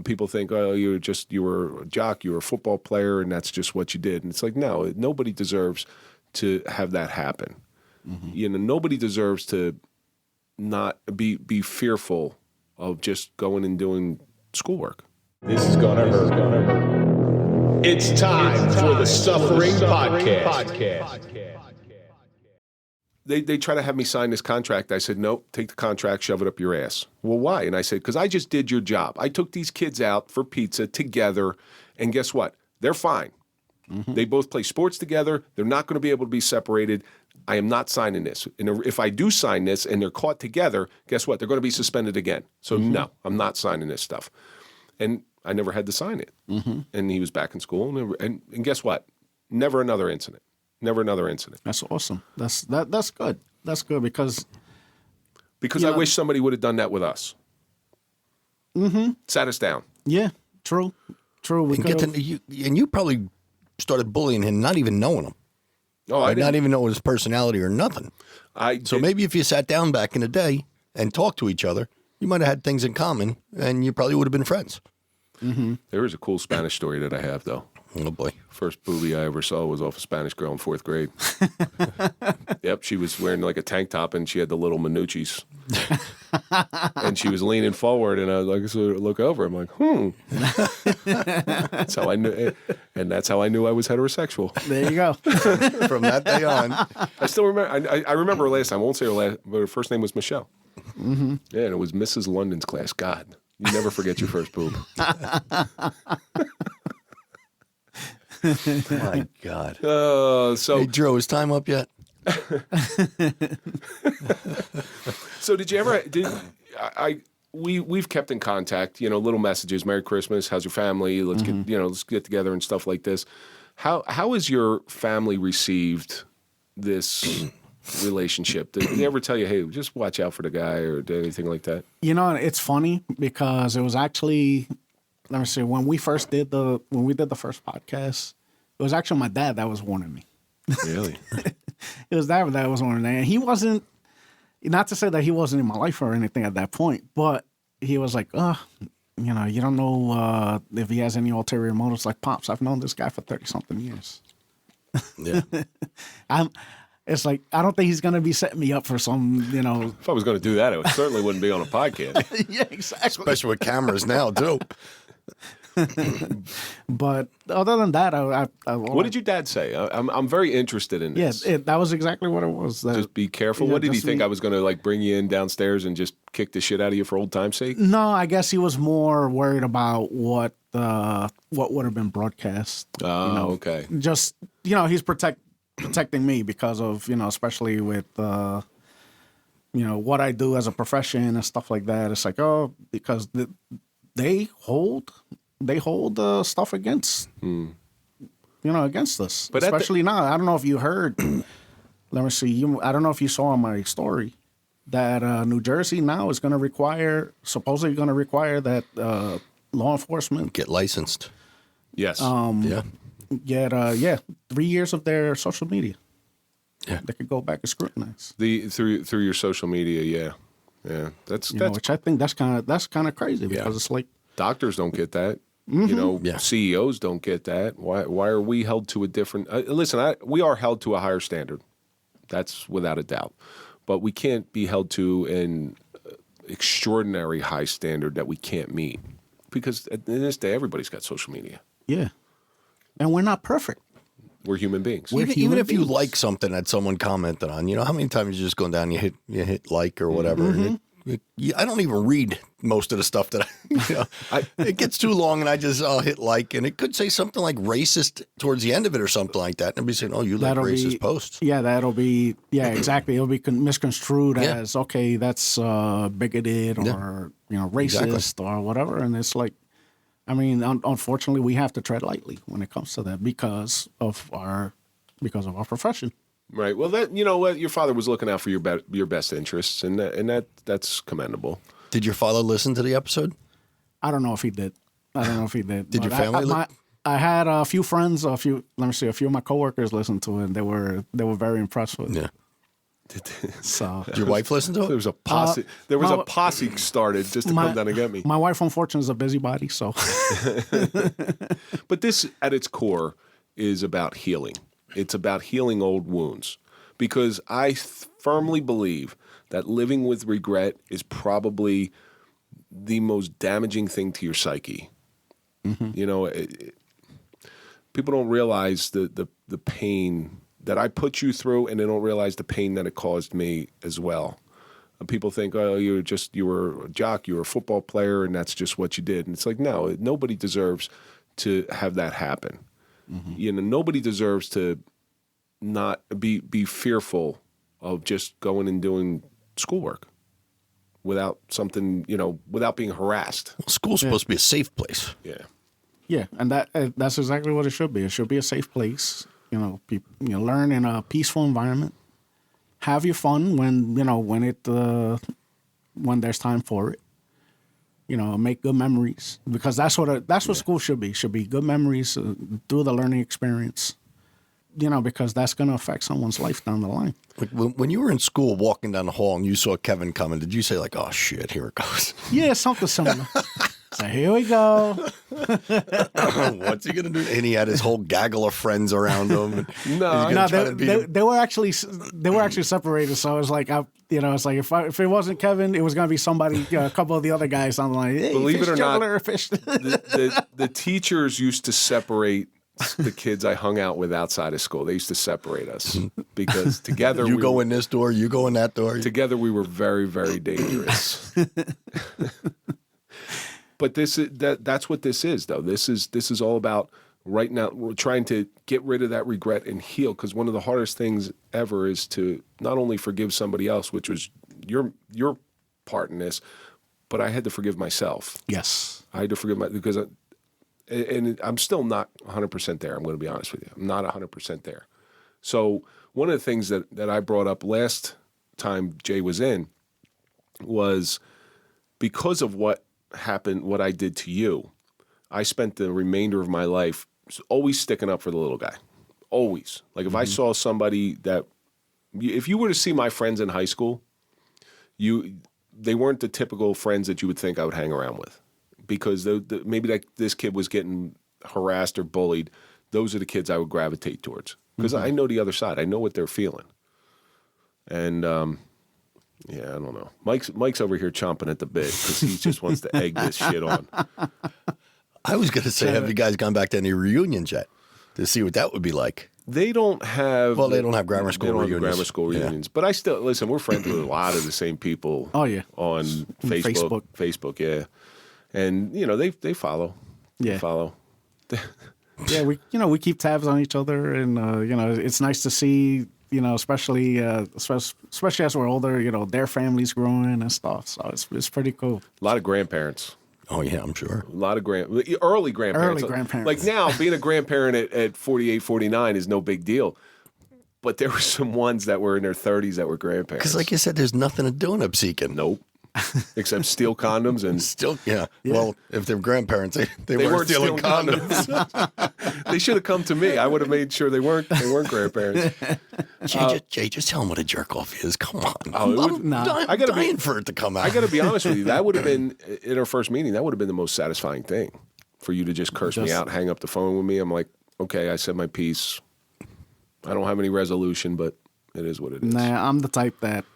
People think, oh, you were a jock, you were a football player, and that's just what you did. And it's like, no, nobody deserves to have that happen. Mm-hmm. Nobody deserves to not be fearful of just going and doing schoolwork. This is gonna hurt. It's time for the Suffering Podcast. They try to have me sign this contract. I said, nope, take the contract, shove it up your ass. Well, why? And I said, because I just did your job. I took these kids out for pizza together, and guess what? They're fine. Mm-hmm. They both play sports together. They're not going to be able to be separated. I am not signing this. And if I do sign this and they're caught together, guess what? They're going to be suspended again. So no, I'm not signing this stuff. And I never had to sign it. Mm-hmm. And he was back in school. And guess what? Never another incident. Never another incident. That's awesome. That's good. That's good because I wish somebody would have done that with us. Mm-hmm. Sat us down. Yeah, true. And you probably started bullying him, not even knowing him. Oh, I didn't. Not even know his personality or nothing. So maybe if you sat down back in the day and talked to each other, you might have had things in common, and you probably would have been friends. Mm-hmm. There is a cool Spanish story that I have, though. Oh, boy. First booby I ever saw was off a Spanish girl in 4th grade. Yep, she was wearing like a tank top, and she had the little Minucci's. And she was leaning forward, and I was like, so look over. I'm like, That's how I knew, and that's how I knew I was heterosexual. There you go. From that day on. I still remember, I remember her last time. I won't say her last, but her first name was Michelle. Mm-hmm. Yeah, and it was Mrs. London's class. God, you never forget your first boob. My God. Hey, Drew, is time up yet? So did you ever? We've kept in contact. Little messages. Merry Christmas. How's your family? Let's get together and stuff like this. How has your family received this relationship? Did they ever tell you, hey, just watch out for the guy, or anything like that? It's funny because it was actually. Let me see. When we did the first podcast, it was actually my dad that was warning me. Really? It was that was warning me. And he wasn't, not to say that he wasn't in my life or anything at that point, but he was like, you don't know if he has any ulterior motives. Like, Pops, I've known this guy for 30-something years. Yeah. It's like, I don't think he's going to be setting me up for some, If I was going to do that, it certainly wouldn't be on a podcast. Yeah, exactly. Especially with cameras now, too. But other than that, what did your dad say? I'm very interested in this. Yeah, that was exactly what it was. Just be careful. What did he think? I was going to bring you in downstairs and just kick the shit out of you for old time's sake? No, I guess he was more worried about what would have been broadcast. Oh, okay. Just he's protecting me because of especially with what I do as a profession and stuff like that. It's like, because they hold stuff against against us, but especially now. I don't know if you heard. Let me see. I don't know if you saw on my story that New Jersey now is supposedly going to require that law enforcement get licensed. Yes. Get 3 years of their social media. Yeah, they could go back and scrutinize through your social media. Yeah. That's which I think that's kind of crazy because it's like doctors don't get that. Mm-hmm. CEOs don't get that. Why are we held to a different? Listen, we are held to a higher standard. That's without a doubt. But we can't be held to an extraordinary high standard that we can't meet, because at the end of this day, everybody's got social media. Yeah, and we're not perfect. We're human beings. Even if you like something that someone commented on, how many times you just go down, you hit like or whatever. Mm-hmm. And I don't even read most of the stuff that it gets too long, and I'll hit like, and it could say something like racist towards the end of it or something like that. And everybody's saying, "Oh, you like racist posts?" Yeah, exactly. It'll be misconstrued as okay, that's bigoted or racist or whatever. And it's like, I mean, unfortunately, we have to tread lightly when it comes to that because of our profession. Right. Well, that what your father was looking out for your best interests, and that's commendable. Did your father listen to the episode? I don't know if he did. Did your family? I had a few friends, a few of my coworkers listen to it, and they were very impressed with it. Yeah. So Did your wife listen to it? There was a posse. There was a posse started just to come down and get me. My wife, unfortunately, is a busybody. So, but this, at its core, is about healing. It's about healing old wounds, because I firmly believe that living with regret is probably the most damaging thing to your psyche. Mm-hmm. You know, people don't realize the pain that I put you through, and they don't realize the pain that it caused me as well. And people think, oh, you were a jock, you were a football player, and that's just what you did. And it's like, no, nobody deserves to have that happen. Mm-hmm. You know, nobody deserves to not be fearful of just going and doing schoolwork without something, you know, without being harassed. Well, school's supposed to be a safe place. Yeah. Yeah, and that's exactly what it should be. It should be a safe place. You know, learn in a peaceful environment. Have your fun when there's time for it. You know, make good memories, because that's what school should be. Should be good memories through the learning experience. You know, because that's going to affect someone's life down the line. Like when you were in school, walking down the hall, and you saw Kevin coming, did you say like, "Oh shit, here it goes"? Yeah, something similar. So here we go. What's he gonna do? And he had his whole gaggle of friends around him. They were actually separated. So it was like, it's like if it wasn't Kevin, it was gonna be somebody, a couple of the other guys on the line. Hey, believe it or not, fish. the teachers used to separate the kids I hung out with outside of school. They used to separate us because together you go in this door, you go in that door. Together we were very, very dangerous. But that's what this is, though. This is all about right now. We're trying to get rid of that regret and heal, because one of the hardest things ever is to not only forgive somebody else, which was your part in this, but I had to forgive myself. Yes, I had to forgive because I'm still not 100% there. I'm going to be honest with you. I'm not 100% there. So one of the things that I brought up last time Jay was in was because of what happened, what I did to you, I spent the remainder of my life always sticking up for the little guy. Always. Like if I saw somebody that, if you were to see my friends in high school, they weren't the typical friends that you would think I would hang around with, because maybe this kid was getting harassed or bullied. Those are the kids I would gravitate towards, because I know the other side. I know what they're feeling. And yeah, I don't know. Mike's over here chomping at the bit because he just wants to egg this shit on. I was going to say, have you guys gone back to any reunions yet to see what that would be like? They don't have. Well, they don't have grammar school reunions. Have grammar school reunions, but I still listen. We're friends with a lot of the same people. Oh yeah, on Facebook, yeah, and they follow. Yeah, they follow. Yeah, we keep tabs on each other, and it's nice to see. Especially as we're older, their families growing and stuff. So it's pretty cool. A lot of grandparents. Oh, yeah, I'm sure. A lot of early grandparents. Like now, being a grandparent at 48, 49 is no big deal. But there were some ones that were in their 30s that were grandparents. Because like you said, there's nothing to do in Absecon. Nope. Except steal condoms and... Still, yeah. Well, if they're grandparents, they weren't stealing condoms. They should have come to me. I would have made sure they weren't grandparents. Jay, just tell them what a jerk off is. Come on. I'm dying for it to come out. I got to be honest with you. That would have been, in our first meeting, that would have been the most satisfying thing. For you to just curse me out, hang up the phone with me. I'm like, okay, I said my piece. I don't have any resolution, but it is what it is. Nah, I'm the type that...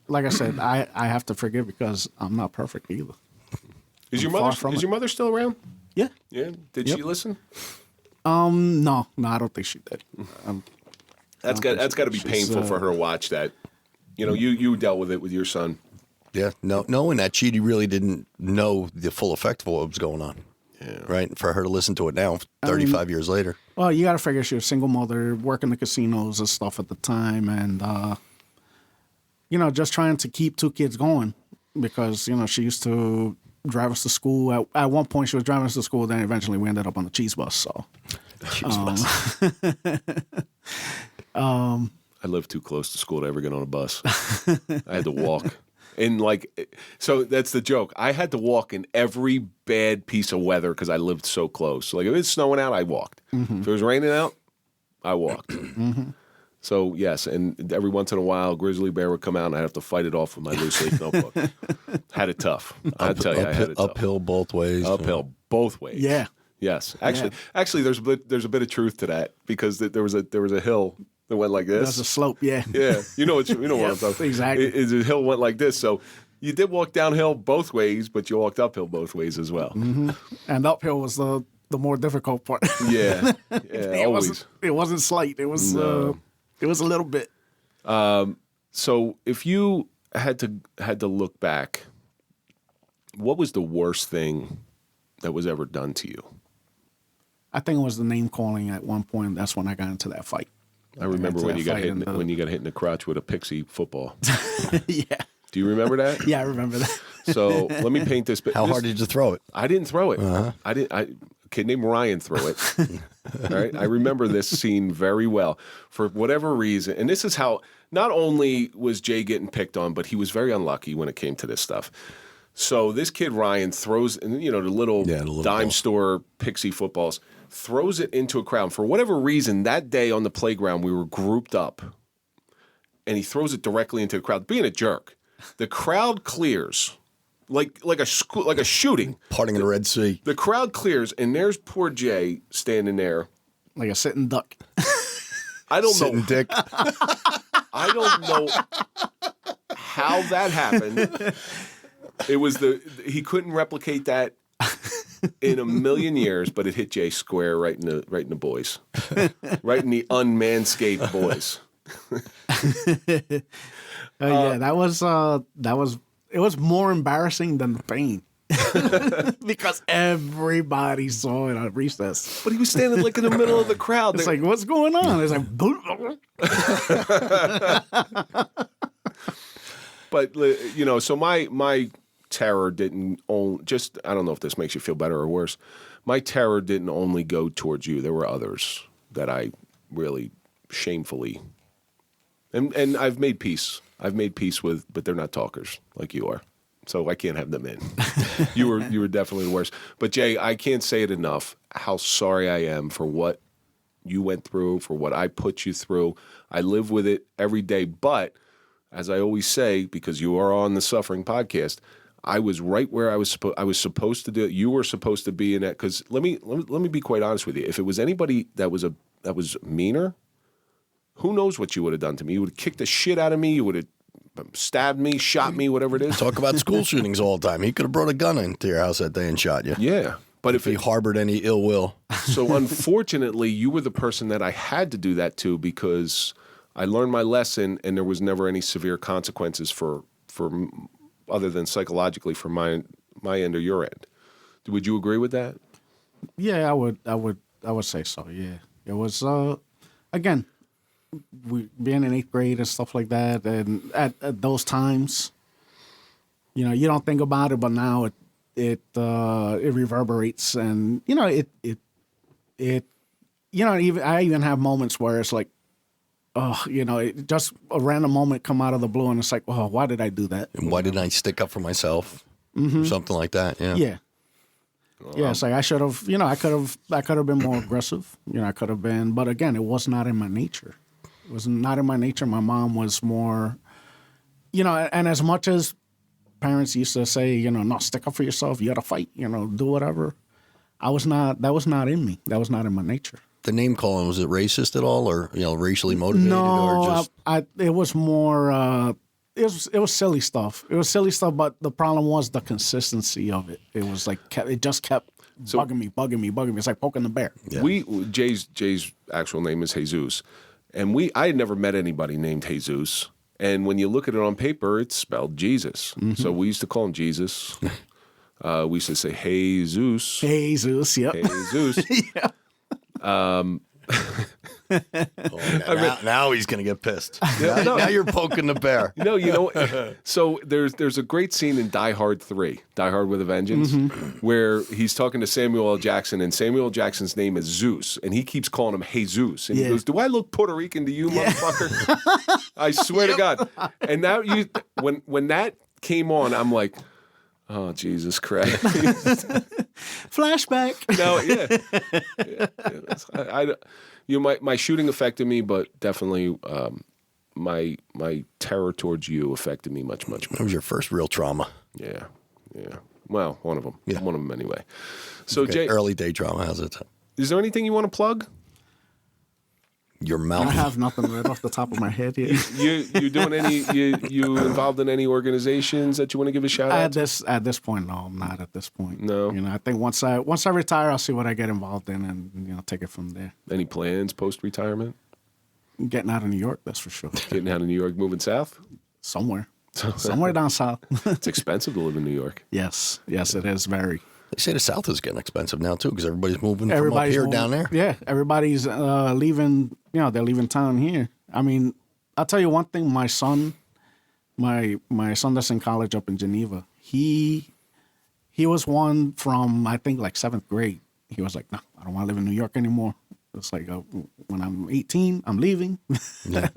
like I said, I have to forgive because I'm not perfect either. Is your mother still around? Yeah. Yeah. Did she listen? No, I don't think she did. That's got to be painful for her to watch that. You dealt with it with your son. Yeah. No, knowing that she really didn't know the full effect of what was going on. Yeah. Right. For her to listen to it now, 35 years later. Well, you got to figure she was a single mother, working the casinos and stuff at the time, and just trying to keep two kids going because, she used to drive us to school. At one point, she was driving us to school. Then eventually we ended up on the cheese bus. So, cheese bus. I lived too close to school to ever get on a bus. I had to walk. And so that's the joke. I had to walk in every bad piece of weather because I lived so close. So if it's snowing out, I walked. Mm-hmm. If it was raining out, I walked. Mm-hmm. So, yes, and every once in a while, grizzly bear would come out, and I'd have to fight it off with my loose leaf notebook. Had it tough. I tell you, I had it tough. Uphill both ways. Uphill both ways. Yeah. Yes. Actually, there's a bit of truth to that because there was a hill that went like this. There's a slope, yeah. Yeah, you know what I'm talking about. Exactly. The hill went like this, so you did walk downhill both ways, but you walked uphill both ways as well. Mm-hmm. And uphill was the more difficult part. Yeah, it always. Wasn't slight. It was it was a little bit. So if you had to look back, what was the worst thing that was ever done to you? I think it was the name calling at one point. That's when I got into that fight. I remember when you got hit in the crotch with a pixie football. Yeah. Do you remember that? Yeah, I remember that. So let me paint this. How hard did you throw it? I didn't throw it. A kid named Ryan threw it. All right. I remember this scene very well. For whatever reason, and this is how not only was Jay getting picked on, but he was very unlucky when it came to this stuff. So this kid Ryan throws, the little dime store pixie footballs, throws it into a crowd. For whatever reason, that day on the playground, we were grouped up, and he throws it directly into the crowd, being a jerk. The crowd clears, like a shooting. Parting in the Red Sea. The crowd clears, and there's poor Jay standing there. Like a sitting duck. I don't Sitting know. dick. I don't know how that happened. It was he couldn't replicate that in a million years, but it hit Jay square right in the boys, right in the unmanscaped boys. It was more embarrassing than the pain. Because everybody saw it at recess. But he was standing like in the middle of the crowd. It's like, what's going on? It's like, but so my terror didn't only I don't know if this makes you feel better or worse. My terror didn't only go towards you. There were others that I really shamefully, and I've made peace. I've made peace with, but they're not talkers like you are. So I can't have them in. You were definitely the worst. But Jay, I can't say it enough how sorry I am for what you went through, for what I put you through. I live with it every day. But as I always say, because you are on the Suffering Podcast, I was right where I was supposed to do it. You were supposed to be in that. Because let me be quite honest with you. If it was anybody that was meaner, who knows what you would have done to me? You would have kicked the shit out of me. You would have stabbed me, shot me, whatever it is. Talk about school shootings all the time. He could have brought a gun into your house that day and shot you. Yeah. But if he harbored any ill will. So unfortunately, you were the person that I had to do that to because I learned my lesson and there was never any severe consequences for other than psychologically from my end or your end. Would you agree with that? Yeah, I would say so. Yeah. It was again, we being in 8th grade and stuff like that, and at those times, you don't think about it, but now it reverberates, and I even have moments where it's like, it just a random moment come out of the blue, and it's like, oh, why did I do that? And why didn't I stick up for myself? Or something like that. Yeah. Yeah. Yeah, it's like I should have, I could have been more aggressive. I could have been, but again, it was not in my nature. It was not in my nature. My mom was more, and as much as parents used to say, no, stick up for yourself. You got to fight. Do whatever. That was not in me. That was not in my nature. The name calling, was it racist at all, or racially motivated? No, or just... it was more. It was silly stuff. It was silly stuff, but the problem was the consistency of it. It was like it just kept bugging me. It's like poking the bear. Yeah. Jay's actual name is Jesus, and I had never met anybody named Jesus. And when you look at it on paper, it's spelled Jesus. Mm-hmm. So we used to call him Jesus. We used to say Jesus. Jesus, yep. Jesus. Yep. Now he's going to get pissed. Now you're poking the bear. So there's a great scene in Die Hard 3, Die Hard with a Vengeance, where he's talking to Samuel L. Jackson, and Samuel L. Jackson's name is Zeus, and he keeps calling him Jesus. And he goes, "Do I look Puerto Rican to you, motherfucker?" I swear to God. And now when that came on, I'm like, oh, Jesus Christ. Flashback. No, my shooting affected me, but definitely my terror towards you affected me much more. That was your first real trauma. Yeah. Well, one of them. Yeah. One of them anyway. So, Okay, Jay, early day trauma. How's it? is there anything you want to plug? Your mouth. I have nothing right off the top of my head here. You doing any? You involved in any organizations that you want to give a shout out? At this point, no, I'm not at this point. No. I think once I retire, I'll see what I get involved in, and take it from there. Any plans post retirement? Getting out of New York, that's for sure. Getting out of New York, moving south? Somewhere down south. It's expensive to live in New York. Yes, it is very. They say the South is getting expensive now too because everybody's moving from up here down there. Yeah, everybody's leaving. They're leaving town here. I mean, I'll tell you one thing. My son that's in college up in Geneva. He was one from I think like 7th grade. He was like, no, I don't want to live in New York anymore. It's like when I'm 18, I'm leaving. Yeah.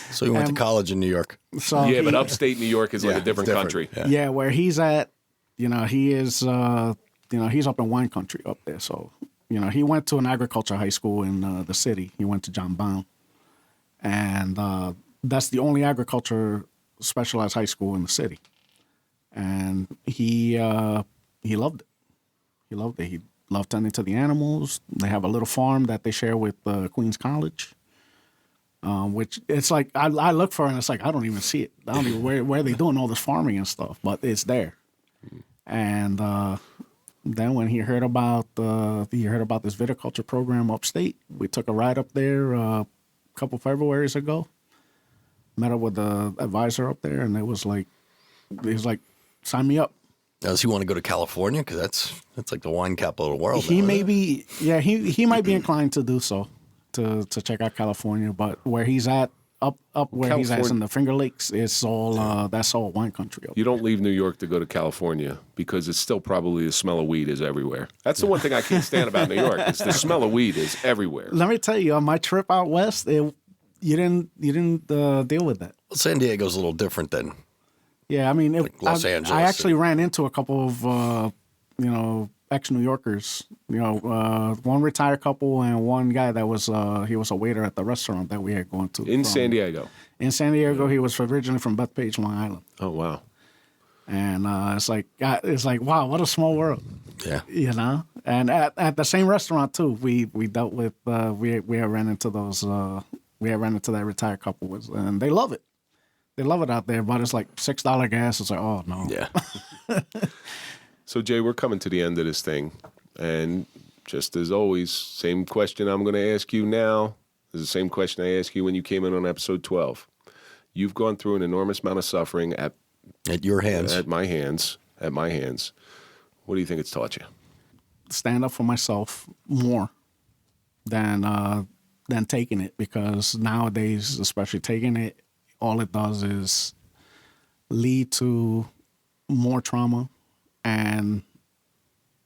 So you went to college in New York. So Yeah, but upstate New York is like a different country. Yeah, where he's at, he is, he's up in wine country up there. So, he went to an agriculture high school in the city. He went to John Brown. And that's the only agriculture specialized high school in the city. And he loved it. He loved it. He loved tending to the animals. They have a little farm that they share with Queens College. Which it's like I look for it and it's like I don't even see it. I don't even where are they doing all this farming and stuff, but it's there. And then when he heard about this viticulture program upstate, we took a ride up there a couple Februarys ago. Met up with the advisor up there, and he was like, sign me up. Does he want to go to California? Because that's like the wine capital of the world. He now, may be, he might be inclined to do so. To check out California, but where he's at, up where he's at is in the Finger Lakes, it's all that's all wine country. You don't leave New York to go to California because it's still probably the smell of weed is everywhere. That's the one thing I can't stand about New York. Is the smell of weed is everywhere. Let me tell you, on my trip out west, you didn't deal with that. Well, San Diego's a little different than. Yeah, I mean, Los Angeles. I actually ran into a couple of ex-New Yorkers. One retired couple and one guy that was he was a waiter at the restaurant that we had gone to. In San Diego. In San Diego, he was originally from Bethpage, Long Island. Oh wow. And it's like wow, what a small world. Yeah. And at the same restaurant too, we dealt with we had ran into those we had ran into that retired couple and they love it. They love it out there, but it's like $6 gas. It's like, oh no. Yeah. So, Jay, we're coming to the end of this thing. And just as always, same question I'm going to ask you now is the same question I asked you when you came in on episode 12. You've gone through an enormous amount of suffering at your hands. At my hands. What do you think it's taught you? Stand up for myself more than taking it, because nowadays, especially taking it, all it does is lead to more trauma. And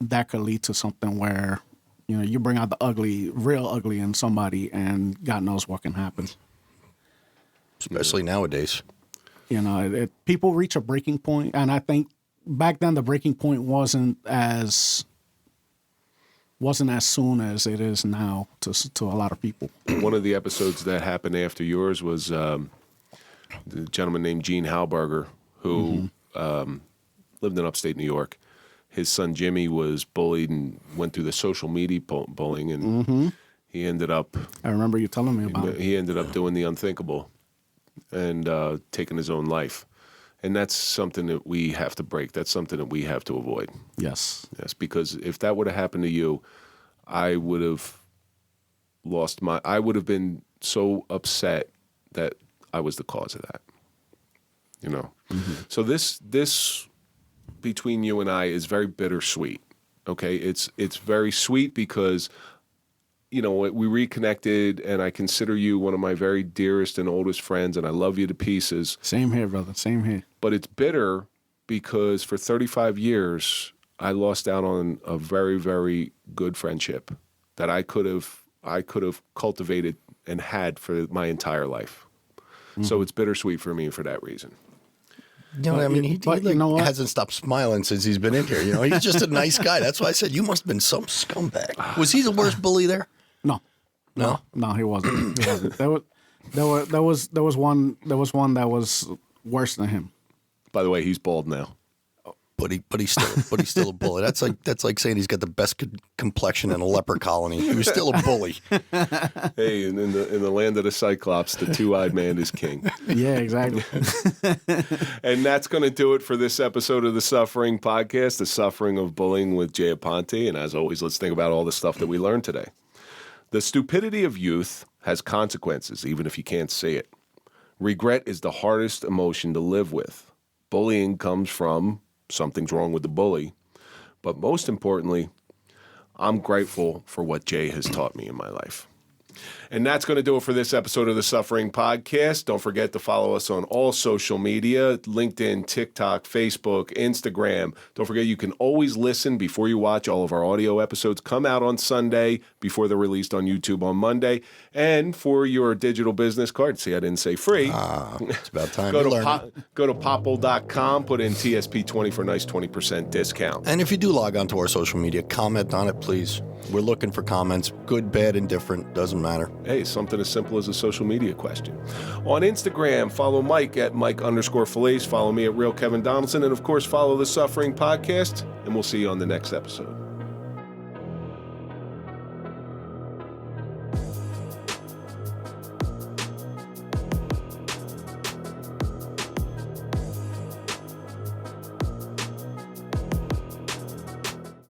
that could lead to something where, you bring out the real ugly in somebody, and God knows what can happen. Especially nowadays. People reach a breaking point, and I think back then the breaking point wasn't as soon as it is now to a lot of people. One of the episodes that happened after yours was the gentleman named Gene Halberger, who lived in upstate New York. His son Jimmy was bullied and went through the social media bullying, and he ended up. I remember you telling me about it. He ended up doing the unthinkable and taking his own life, and that's something that we have to break. That's something that we have to avoid. Yes, because if that would have happened to you, I would have I would have been so upset that I was the cause of that. So this between you and I is very bittersweet. Okay, it's very sweet because we reconnected, and I consider you one of my very dearest and oldest friends, and I love you to pieces. Same here, brother. Same here. But it's bitter because for 35 years I lost out on a very, very good friendship that I could have cultivated and had for my entire life. So it's bittersweet for me for that reason. You know what I mean? He you know what? hasn't stopped smiling since he's been in here. You know, he's just a nice guy. That's why I said you must have been some scumbag. Was he the worst bully there? No, he wasn't. He wasn't. There was one that was worse than him. By the way, he's bald now. But he's still a bully. That's like saying he's got the best complexion in a leper colony. He was still a bully. Hey, in the land of the Cyclops, the two-eyed man is king. Yeah, exactly. And that's going to do it for this episode of the Suffering Podcast, The Suffering of Bullying with Jay Aponte. And as always, let's think about all the stuff that we learned today. The stupidity of youth has consequences, even if you can't see it. Regret is the hardest emotion to live with. Bullying comes from something's wrong with the bully. But most importantly, I'm grateful for what Jay has taught me in my life. And that's going to do it for this episode of the Suffering Podcast. Don't forget to follow us on all social media, LinkedIn, TikTok, Facebook, Instagram. Don't forget you can always listen before you watch. All of our audio episodes come out on Sunday before they're released on YouTube on Monday. And for your digital business card, see, I didn't say free. It's about time Go to popple.com, put in TSP20 for a nice 20% discount. And if you do log on to our social media, comment on it, please. We're looking for comments, good, bad, indifferent, doesn't matter. Hey, something as simple as a social media question. On Instagram, follow Mike at Mike_Failace. Follow me at Real Kevin Donaldson. And of course, follow the Suffering Podcast. And we'll see you on the next episode.